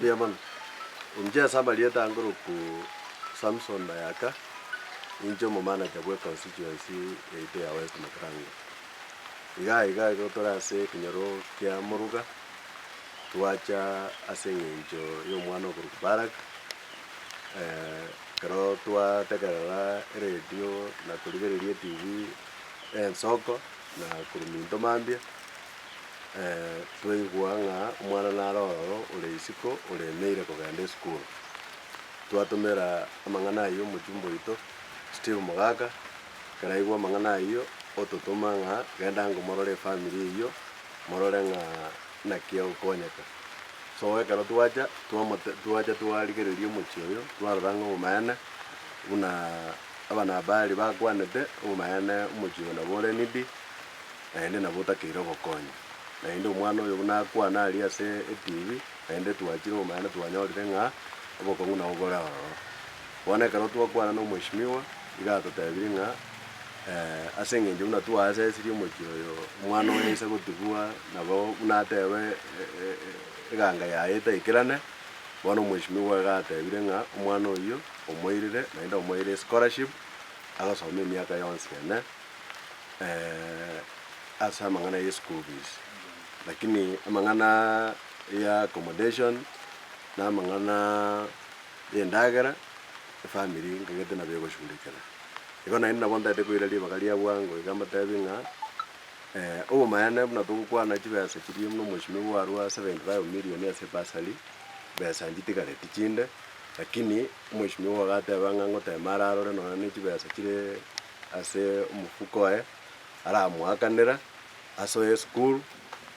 Yaman umjia saba lieta anguru ku Samson Mayaka injo mumana jabwe constituency ite ya West Makrango iga gotora ase kinyoro kia muruga tuacha ase nginjo yo mwana ku barak kero tua tekerera radio na kurigereria TV soko na kurumindo mambia tuigwa nga mwana naroro ule isiko ule meire kugenda school twatumira amang'ana iyo mujumbo ito Steve Mugaga karaigwa amang'ana iyo otutuma nga genda ngo morore family iyo morore nga nakia ukonyeka so wekero tuacha twarigereria muchioyo twaroranga umayana una abana bali bakwanete umayana muchio na bore nidi ende na butakiro gokonya na inde umwana uyu nakwana ali ase TV ende tuachire umayana twanyorire nga obokongu na ugora wana karo twakwana no mheshimiwa igatotebiri nga ase ngenje una tuase siri muchioyo mwana uyu ise gutugua nabo unatewe iganga yaeta ikirane bono mheshimiwa gatebire nga umwana uyu omoirire na inde omoire scholarship agasoma miaka yonse ene asa mang'ana ya school fees lakini amang'ana ya accommodation na mang'ana ya ndagara family ngagete na bego shulikana ikona ina bonda de kuireria bakaria bwango igamatebi nga mayane buna tukwana chibesa kiri mno mheshimiwa arua 75 million ya sepasali besa njitigare tichinde lakini mheshimiwa gateba nga ngote mararore no ni chibesa kire ase umufuko aramwakanira aso school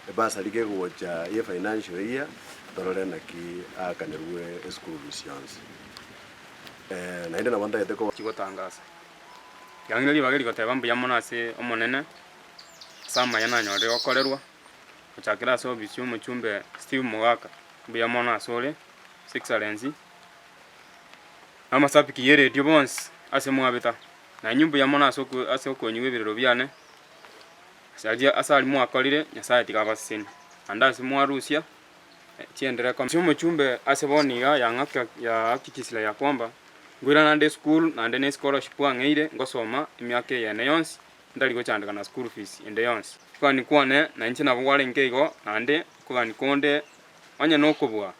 ebasari ke gocha ye financial year torore naki akanirwe school visions na inde na banda yete ko kigotangaza yangiri bageri goteba mbuya mona ase omonene sama yana nyore okorerwa ochakira so bisyo muchumbe Steve Mugaga mbuya mona asole 6 excellency amasapiki yere radio bonds ase mwabeta na nyumbu ya mona ase okonywe birero byane sadia asali mwakolire nyasaye tikabasini andasi mwarusia tiendere kwa muchumbe ase boniga yangaka ya hakikisila ya kwamba ngwira nande school nande ne scholarship wangeire ngosoma imyake yene yonsi ndali gochandika na school fees ende yonsi kwani kwane na nchi na bwale nkeigo nande kugani konde anya nokubwa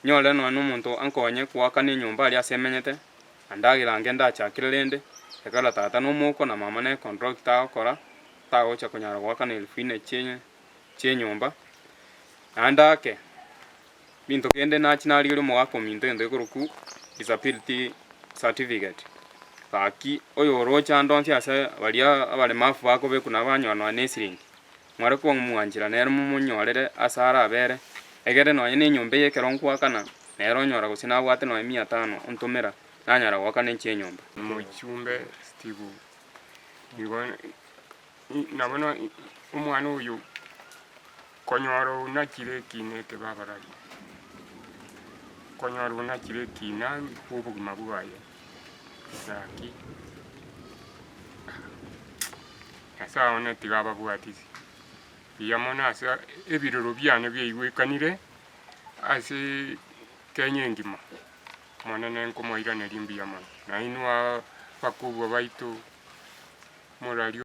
nyole no muntu ankonye kwakane nyumba ali asemenyete andagira ngenda chakirelende ekala tata no moko na mama ne contract akora tago cha kunyara gwakane elfine chenyumba andake binto kende na chinali gero mo akominto ende kuruku disability certificate baki oyo rocha ndonti ase balia abale mafu bako be kuna banywana nesiringi mware ko mwanjira nero mumunyorere asara abere egere no nyine nyombe yekero nkwakana nero nyora gusina bwate no 500 ontomera nanyara gwakane chenyumba muchumbe Steve ngone nabona umwana uyu konyoro nakire kinete babarari konyoro nakire kina ubugima bwaye saki asa ona tigaba bwatisi yamona asa ebiroro byane byeyiwekanire ase kenyengima monene nkomoira nerimbi yamona na inwa bakubwa baitu morali